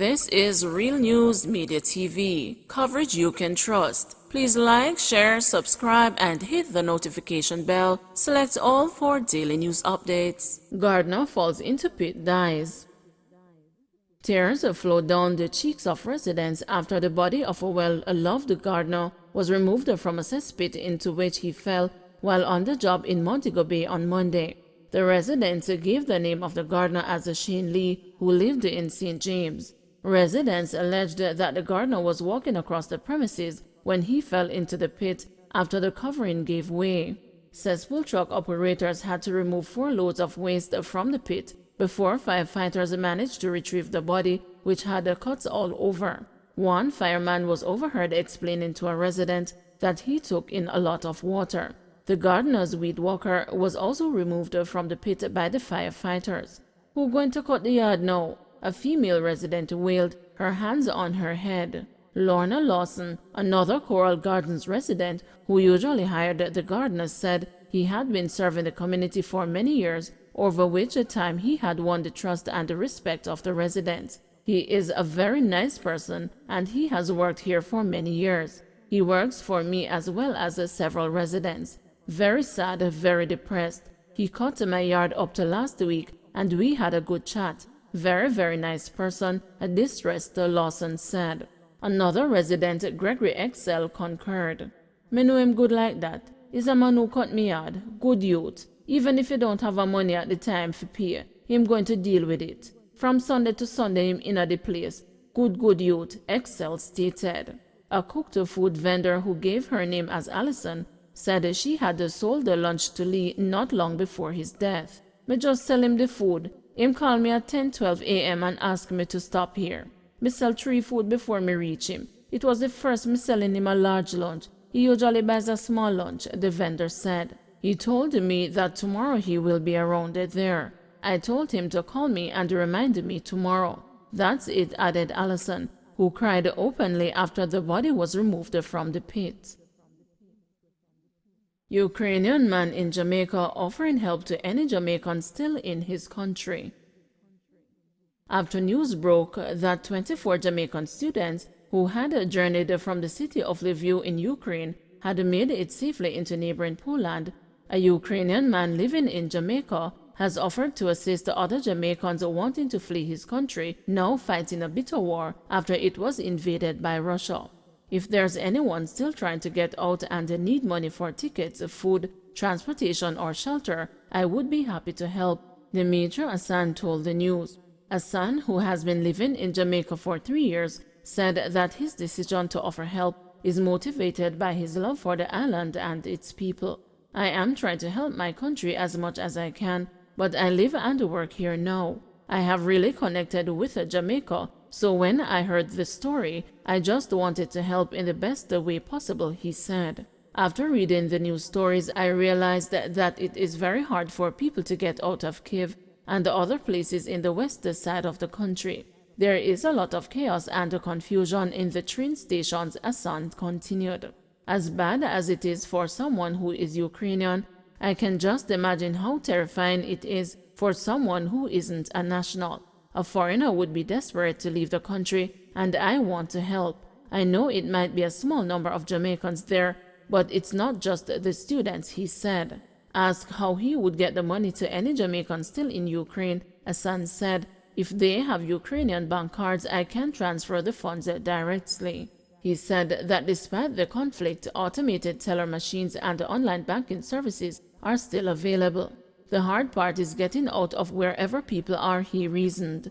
This is Real News Media TV, coverage you can trust. Please like, share, subscribe, and hit the notification bell. Select all for daily news updates. Gardener falls into pit, dies. Tears flowed down the cheeks of residents after the body of a well-loved gardener was removed from a cesspit into which he fell while on the job in Montego Bay on Monday. The residents gave the name of the gardener as Shane Lee, who lived in St. James. Residents alleged that the gardener was walking across the premises when he fell into the pit after the covering gave way. Cesspool truck operators had to remove 4 loads of waste from the pit before firefighters managed to retrieve the body, which had cuts all over. One fireman was overheard explaining to a resident that he took in a lot of water. The gardener's weed walker was also removed from the pit by the firefighters. "Who going to cut the yard now?" a female resident wailed, her hands on her head. Lorna Lawson, another Coral Gardens resident who usually hired the gardener, said he had been serving the community for many years, over which time he had won the trust and the respect of the residents. "He is a very nice person and he has worked here for many years. He works for me as well as several residents. Very sad, very depressed. He cut my yard up to last week and we had a good chat. Very nice person," a distressed Lawson said. Another resident, Gregory Excel, concurred. "Me know him good like that. He's a man who cut me yard. Good youth. Even if he don't have a money at the time for pay, him going to deal with it. From Sunday to Sunday him in the place. Good youth," Excel stated. A cooked food vendor who gave her name as Allison said she had sold the lunch to Lee not long before his death. "Me just sell him the food. Him call me at 10-12 a.m. and ask me to stop here. Me sell 3 food before me reach him. It was the first me selling him a large lunch. He usually buys a small lunch," the vendor said. "He told me that tomorrow he will be around there. I told him to call me and remind me tomorrow. That's it," added Allison, who cried openly after the body was removed from the pit. Ukrainian man in Jamaica offering help to any Jamaican still in his country. After news broke that 24 Jamaican students who had journeyed from the city of Lviv in Ukraine had made it safely into neighboring Poland, a Ukrainian man living in Jamaica has offered to assist other Jamaicans wanting to flee his country, now fighting a bitter war after it was invaded by Russia. "If there's anyone still trying to get out and need money for tickets, food, transportation, or shelter, I would be happy to help," Dimitri Hassan told the news. Hassan, who has been living in Jamaica for 3 years, said that his decision to offer help is motivated by his love for the island and its people. "I am trying to help my country as much as I can, but I live and work here now. I have really connected with Jamaica, so when I heard the story, I just wanted to help in the best way possible," he said. "After reading the news stories, I realized that it is very hard for people to get out of Kyiv and other places in the west side of the country. There is a lot of chaos and confusion in the train stations," Hassan continued. "As bad as it is for someone who is Ukrainian, I can just imagine how terrifying it is for someone who isn't a national. A foreigner would be desperate to leave the country, and I want to help. I know it might be a small number of Jamaicans there, but it's not just the students," he said. Asked how he would get the money to any Jamaican still in Ukraine, Hassan said, "If they have Ukrainian bank cards, I can transfer the funds directly." He said that despite the conflict, automated teller machines and online banking services are still available. "The hard part is getting out of wherever people are," he reasoned.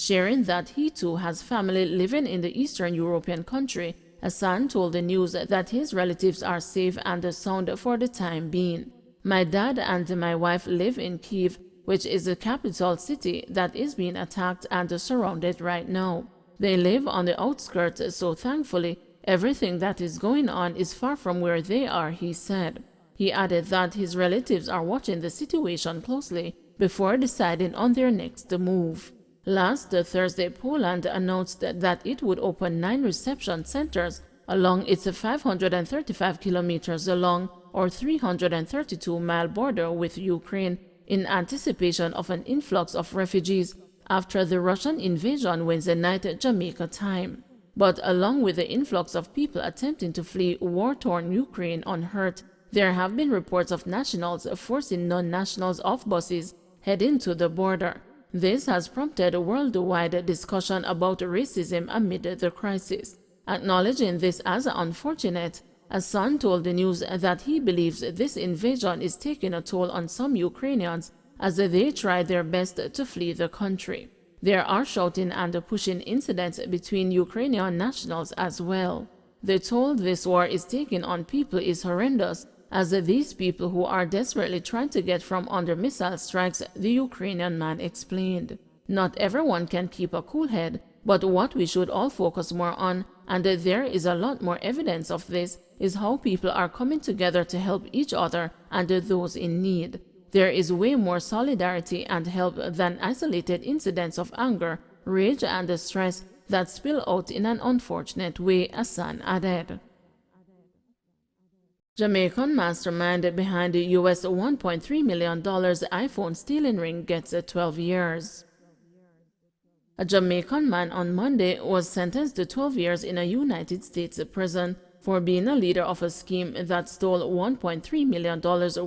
Sharing that he too has family living in the Eastern European country, Hassan told the news that his relatives are safe and sound for the time being. "My dad and my wife live in Kyiv, which is the capital city that is being attacked and surrounded right now. They live on the outskirts, so thankfully everything that is going on is far from where they are," he said. He added that his relatives are watching the situation closely before deciding on their next move. Last Thursday, Poland announced that it would open 9 reception centers along its 535 kilometers long or 332-mile border with Ukraine in anticipation of an influx of refugees after the Russian invasion Wednesday night at Jamaica time. But along with the influx of people attempting to flee war-torn Ukraine unhurt, there have been reports of nationals forcing non-nationals off buses heading to the border. This has prompted a worldwide discussion about racism amid the crisis. Acknowledging this as unfortunate, Hassan told the news that he believes this invasion is taking a toll on some Ukrainians as they try their best to flee the country. There are shouting and pushing incidents between Ukrainian nationals as well. The toll this war is taking on people is horrendous, as these people who are desperately trying to get from under missile strikes, the Ukrainian man explained. Not everyone can keep a cool head, but what we should all focus more on, and there is a lot more evidence of this, is how people are coming together to help each other and those in need. There is way more solidarity and help than isolated incidents of anger, rage, and stress that spill out in an unfortunate way, Hassan added. Jamaican mastermind behind the US $1.3 million iPhone stealing ring gets 12 years. A Jamaican man on Monday was sentenced to 12 years in a United States prison for being a leader of a scheme that stole $1.3 million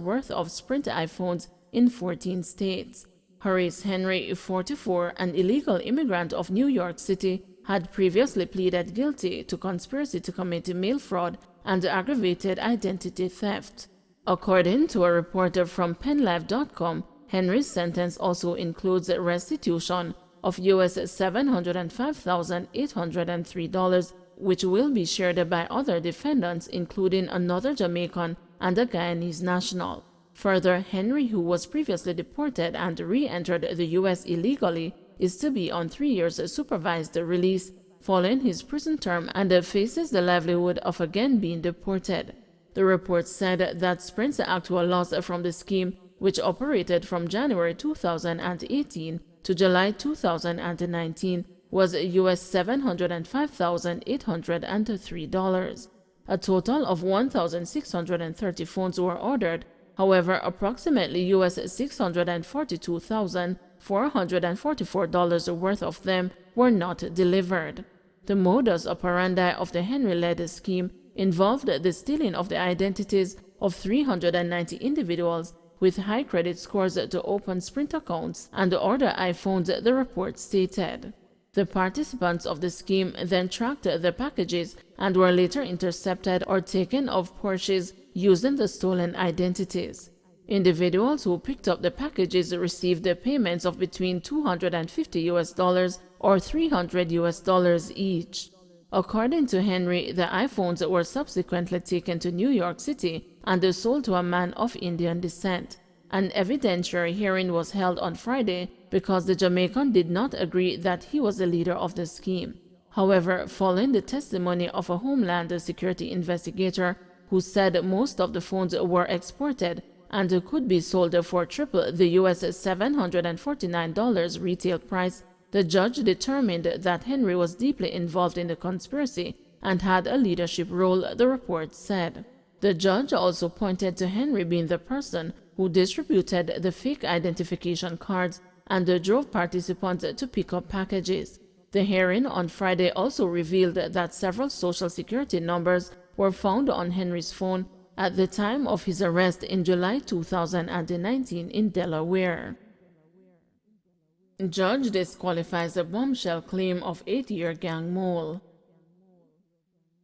worth of Sprint iPhones in 14 states. Horace Henry, 44, an illegal immigrant of New York City, had previously pleaded guilty to conspiracy to commit mail fraud and aggravated identity theft. According to a reporter from PennLive.com, Henry's sentence also includes restitution of US $705,803, which will be shared by other defendants, including another Jamaican and a Guyanese national. Further, Henry, who was previously deported and re-entered the US illegally, is to be on 3 years supervised release following his prison term and faces the livelihood of again being deported. The report said that Sprint's actual loss from the scheme, which operated from January 2018 to July 2019, was US $705,803. A total of 1,630 phones were ordered. However, approximately US $642,444 worth of them were not delivered. The modus operandi of the Henry-led scheme involved the stealing of the identities of 390 individuals with high credit scores to open Sprint accounts and order iPhones, the report stated. The participants of the scheme then tracked the packages and were later intercepted or taken off Porsches using the stolen identities. Individuals who picked up the packages received payments of between $250 or $300 each. According to Henry, the iPhones were subsequently taken to New York City and sold to a man of Indian descent. An evidentiary hearing was held on Friday because the Jamaican did not agree that he was the leader of the scheme. However, following the testimony of a Homeland Security investigator who said most of the phones were exported and could be sold for triple the US $749 retail price, the judge determined that Henry was deeply involved in the conspiracy and had a leadership role, the report said. The judge also pointed to Henry being the person who distributed the fake identification cards and drove participants to pick up packages. The hearing on Friday also revealed that several social security numbers were found on Henry's phone at the time of his arrest in July 2019 in Delaware. Judge disqualifies a bombshell claim of 8-year gang mole.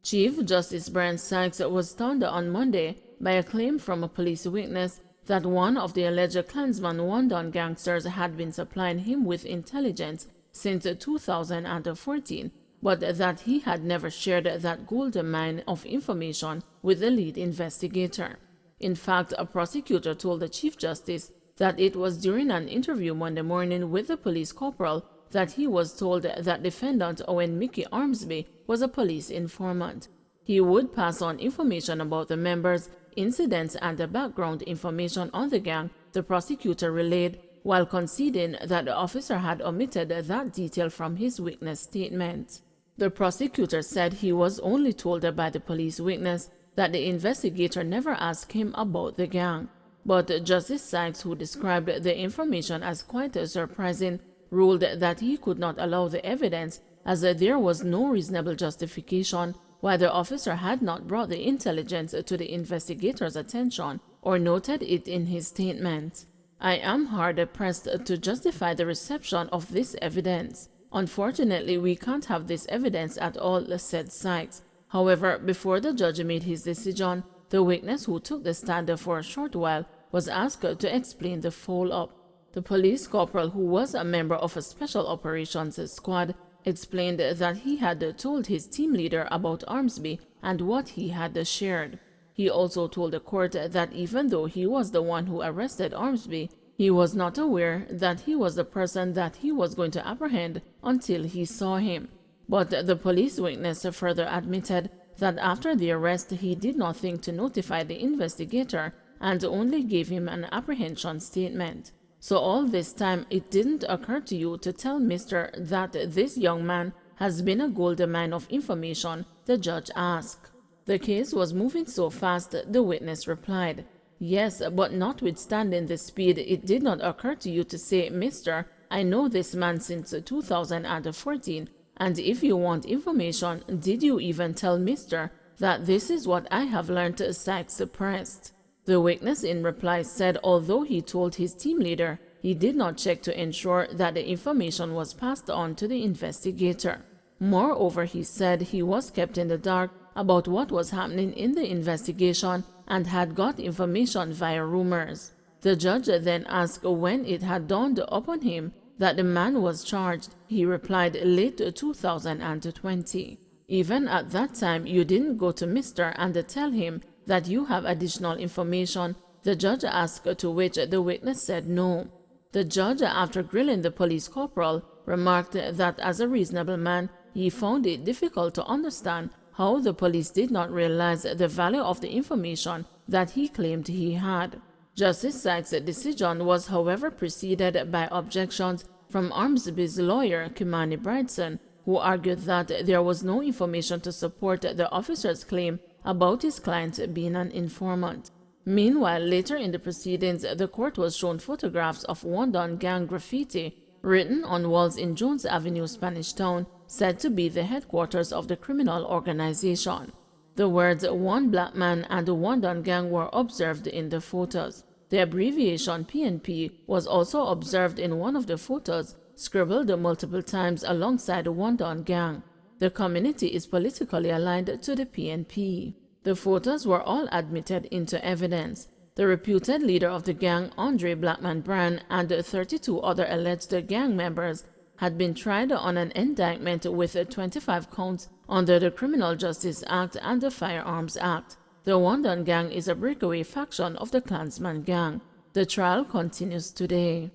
Chief Justice Brian Sykes was stunned on Monday by a claim from a police witness that one of the alleged Klansman Wandon gangsters had been supplying him with intelligence since 2014, but that he had never shared that gold mine of information with the lead investigator. In fact, a prosecutor told the Chief Justice that it was during an interview Monday morning with the police corporal that he was told that defendant Owen Mickey Armsby was a police informant. He would pass on information about the members, incidents, and the background information on the gang, the prosecutor relayed, while conceding that the officer had omitted that detail from his witness statement. The prosecutor said he was only told by the police witness that the investigator never asked him about the gang. But Justice Sykes, who described the information as quite surprising, ruled that he could not allow the evidence as there was no reasonable justification why the officer had not brought the intelligence to the investigator's attention or noted it in his statement. I am hard-pressed to justify the reception of this evidence. Unfortunately, we can't have this evidence at all, said Sykes. However, before the judge made his decision, the witness who took the stand for a short while was asked to explain the follow-up. The police corporal, who was a member of a special operations squad, explained that he had told his team leader about Armsby and what he had shared. He also told the court that even though he was the one who arrested Armsby, he was not aware that he was the person that he was going to apprehend until he saw him. But the police witness further admitted that after the arrest he did not think to notify the investigator and only gave him an apprehension statement. So all this time it didn't occur to you to tell Mr. that this young man has been a gold mine of information, the judge asked. The case was moving so fast, the witness replied. Yes, but notwithstanding the speed, it did not occur to you to say, Mister, I know this man since 2014, and if you want information, did you even tell Mister that this is what I have learned, Sykes pressed. The witness in reply said although he told his team leader, he did not check to ensure that the information was passed on to the investigator. Moreover, he said he was kept in the dark about what was happening in the investigation and had got information via rumors. The judge then asked when it had dawned upon him that the man was charged. He replied late 2020. Even at that time, you didn't go to Mr. and tell him that you have additional information, the judge asked, to which the witness said no. The judge, after grilling the police corporal, remarked that as a reasonable man, he found it difficult to understand how the police did not realize the value of the information that he claimed he had. Justice Sykes' decision was, however, preceded by objections from Armsby's lawyer, Kimani Bridson, who argued that there was no information to support the officer's claim about his client being an informant. Meanwhile, later in the proceedings, the court was shown photographs of Wandon gang graffiti written on walls in Jones Avenue, Spanish Town, said to be the headquarters of the criminal organization. The words "one black man" and the Wandon gang were observed in the photos. The abbreviation PNP was also observed in one of the photos, scribbled multiple times alongside the Wandon gang. The community is politically aligned to the PNP. The photos were all admitted into evidence. The reputed leader of the gang, Andre Blackman Brand, and 32 other alleged gang members had been tried on an indictment with 25 counts under the Criminal Justice Act and the Firearms Act. The Wandon gang is a breakaway faction of the Klansman gang. The trial continues today.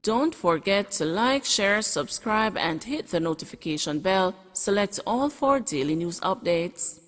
Don't forget to like, share, subscribe, and hit the notification bell. Select all for daily news updates.